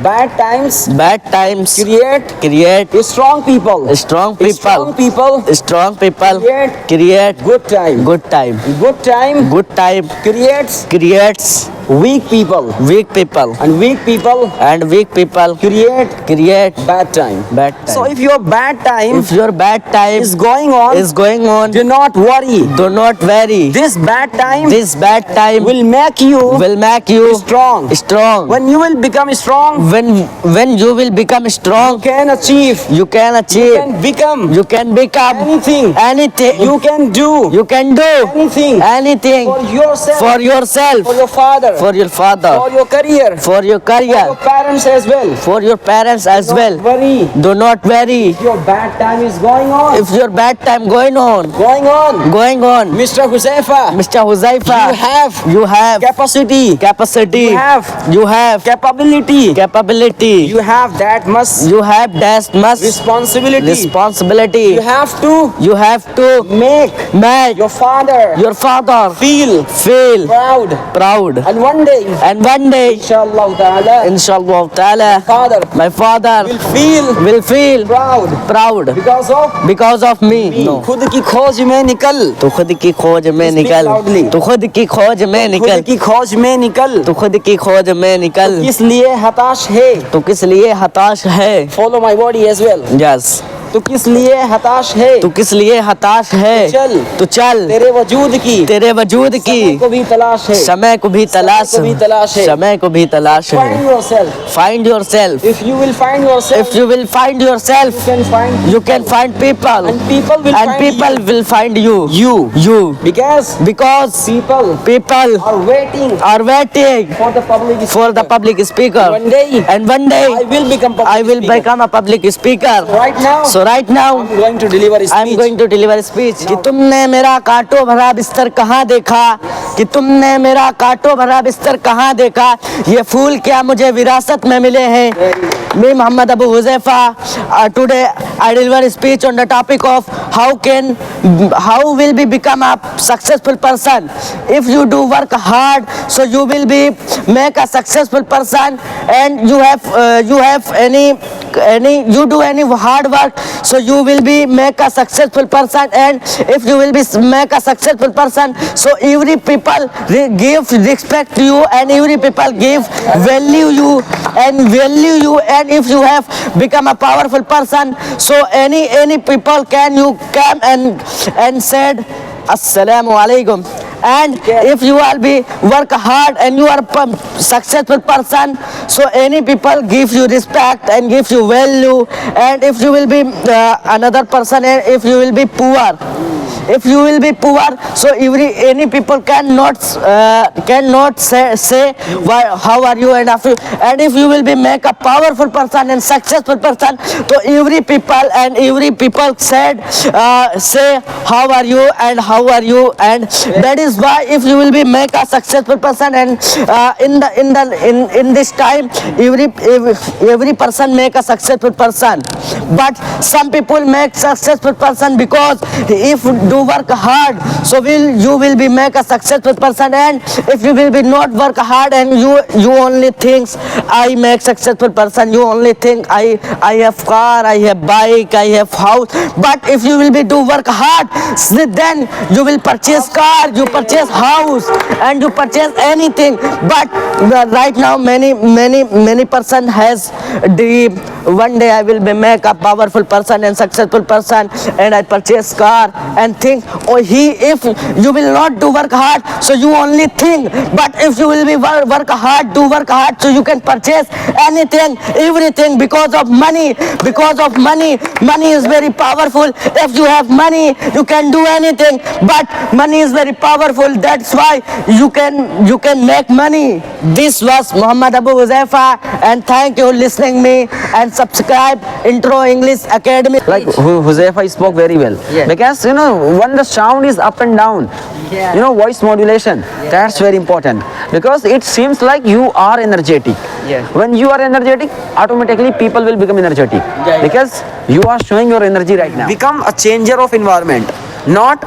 Bad times create strong people. strong Strong people. people Strong people create good time. good time. Good time Good time creates weak people. weak people, And weak people and weak people create bad time. so if your bad time If your bad time is going on, is going on, do not worry. do not worry. This bad time This bad time will make you will make you strong. strong. When you will become strong, When you will become you strong, can achieve. you can You achieve. can become You can become anything. anything. You can do You can do anything anything for yourself, for yourself, for your father, for your father, for your career, for your for career, your parents as well. for your parents as Don't well. worry. Do not worry. Your bad time is going on. If your bad time going on, Mr. Huzaifa, Mr. Huzaifa, you have capacity. capacity, You you have capability. capability, You have that much you have that much responsibility. responsibility. You have to make your father your father feel proud, proud. And one day, and one day, inshallah ta'ala, inshallah ta'ala, father my father will feel proud because of me. No. खुद की खोज में निकल. तू खुद की खोज में Speak निकल. loudly. तू खुद की खोज में निकल. खुद की खोज में निकल. तू खुद की खोज में निकल. किस लिए हताश है? तू किस लिए हताश है? Follow my body as well. Yes. तू किस लिए हताश है? तू किस लिए हताश है? चल. तू चल. तेरे वजूद की समय को भी तलाश है. समय को भी तलाश को भी तलाश है. समय को भी तलाश Find है. yourself. Find yourself. If you will find yourself, If you will find yourself, you can find people, and people will and find people will find you. you. Because People people are waiting are waiting for the public. for the public speaker. One day, And one day I will become public. I will speaker. become a public speaker. Right now, So right now I'm going to deliver a I am speech. going to deliver a speech. कि तुमने मेरा कांटो भरा बिस्तर कहाँ देखा? कि तुमने मेरा कांटो भरा बिस्तर कहाँ देखा? ये फूल क्या मुझे विरासत में मिले हैं? Me Muhammad Abu Huzaifa, today I deliver a speech on the topic of how will we become a successful person. If you do work hard, so you will be make a successful person, and you have any you do any hard work, so you will be make a successful person. And if you will be make a successful person, so every people give respect to you, and every people give value you, and if you have become a powerful person, so any people can you come and said assalamu alaikum. And if you will be work hard and you are successful person, so any people give you respect and give you value. And if you will be another person, and if you will be poor, so any people cannot say why, how are you, and if you will be make a powerful person and successful person, so every people said say how are you, and and that is why if you will be make a successful person, and in this time every person make a successful person. But some people make successful person because if do work hard, so you will be make a successful person. And if you will be not work hard, and you only think I make successful person, you only think I have car, I have bike, I have house. But if you will be do work hard, then you will purchase car, you purchase house, and you purchase anything. But right now many person has dream, one day I will be make a powerful person and successful person, and I purchase car, and think if you will not do work hard, so you only think. But if you will be work hard, do work hard, so you can purchase anything, everything, because of money money is very powerful. If you have money, you can do anything. But money is very powerful, that's why you can make money. This was Muhammad Abu Huzaifa, and thank you listening me, and subscribe Intro English Academy. Like Huzaifa spoke very well. Yes. Because when the sound is up and down, voice modulation, that's very important, because it seems like you are energetic. Yes. When you are energetic, automatically people will become energetic. Yeah. Because you are showing your energy right now. Become a changer of environment, not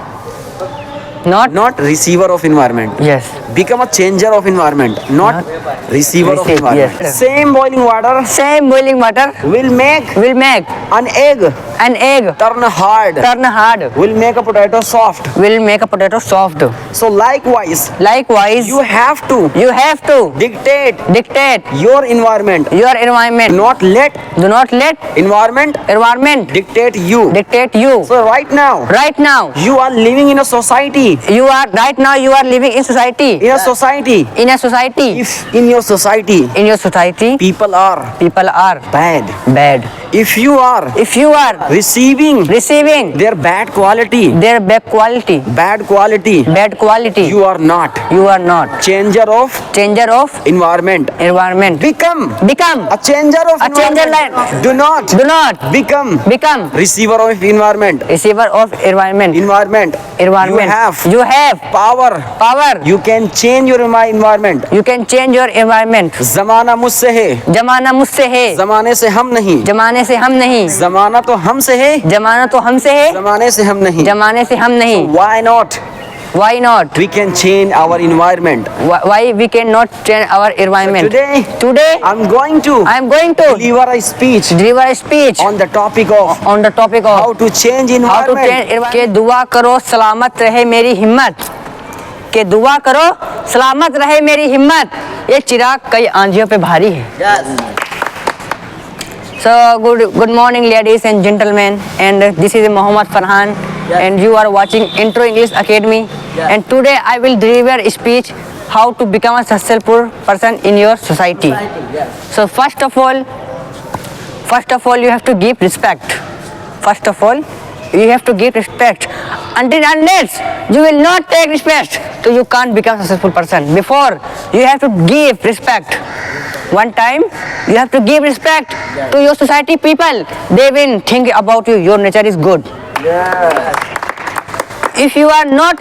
receiver of environment. Yes. become a changer of environment, not receiver of Receive, environment. yes. Same boiling water Same boiling water will make will make an egg an egg turn hard, turn hard, will make a potato soft. will make a potato soft. So likewise, Likewise, you have to dictate dictate your environment, your environment. not let Do not let environment environment dictate you. dictate you. So right now, Right now, you are living in a society. you are living in society. In a society, In a society. if in your society In your society, people are people are bad, bad. if you are If you are receiving receiving their bad quality, their bad quality, you are not you are not changer of changer of environment. environment. Become Become a changer of A changer environment. Do not become receiver of environment. receiver of environment. Environment. Environment. You You have power. power. You can change your environment. You can change your environment. जमाना मुझसे है, जमाना मुझसे है, जमाने से हम नहीं. जमाने से हम नहीं. जमाना तो हमसे है, जमाना तो हमसे है, जमाने से हम नहीं. जमाने से हम नहीं. Why not? Why not? We can change our environment. Why we cannot change our environment? Today I'm going to I am going to deliver a speech deliver a speech on the topic of on the topic of how to change how to environment. change environment. के दुआ करो सलामत रहे मेरी हिम्मत. के दुआ करो सलामत रहे मेरी हिम्मत. ये चिराग कई आंधियों पे भारी है. So good morning ladies and gentlemen, and this is Mohammad Farhan, and you are watching Intro English Academy, and today I will deliver a speech how to become a successful person in your society. So first of all you have to give respect. First of all you have to give respect. Unless you will not take respect, so you can't become a successful person. Before you have to give respect. One time you have to give respect to your society people. They will think about you. Your nature is good. If you are not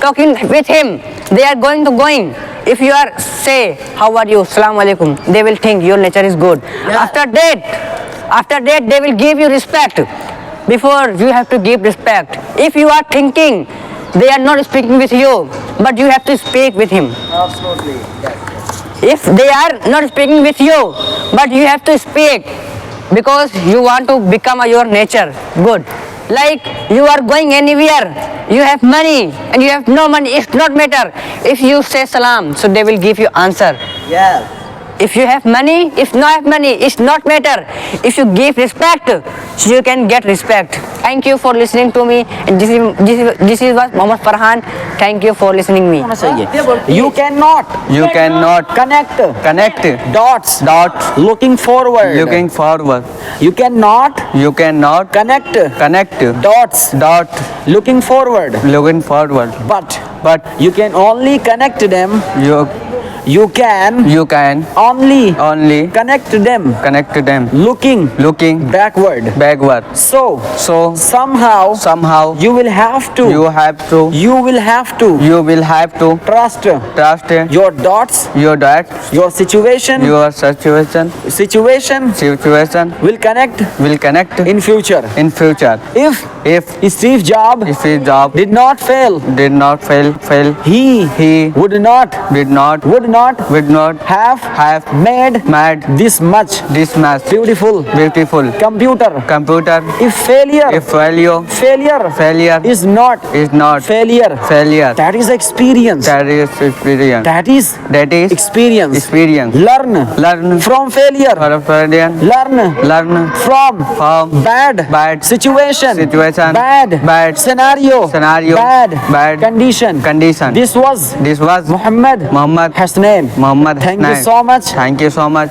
talking with him, they are going. If you are say how are you, Assalamu alaikum, they will think your nature is good. After that they will give you respect. Before you have to give respect. If you are thinking they are not speaking with you, but you have to speak with him. Absolutely. If they are not speaking with you, but you have to speak, because you want to become your nature good. Like you are going anywhere, you have money and you have no money, it's not matter. If you say salam, so they will give you answer. Yeah. If you have money, if not have money, it's not matter. If you give respect, so you can get respect. Thank you for listening to me. And this is was Mohammad Farhan. Thank you for listening me. You cannot connect dots looking forward. You cannot connect dots looking forward. But you can only connect them. You can only connect them looking backward. So somehow you will have to trust your dots, your situation will connect in future. If Steve Jobs did not fail, he would not have made this much beautiful computer. If failure is not failure, that is experience. That is experience. Learn from failure. Learn from bad situation, bad scenario, bad condition. This was Muhammad Hasnain. Thank you so much.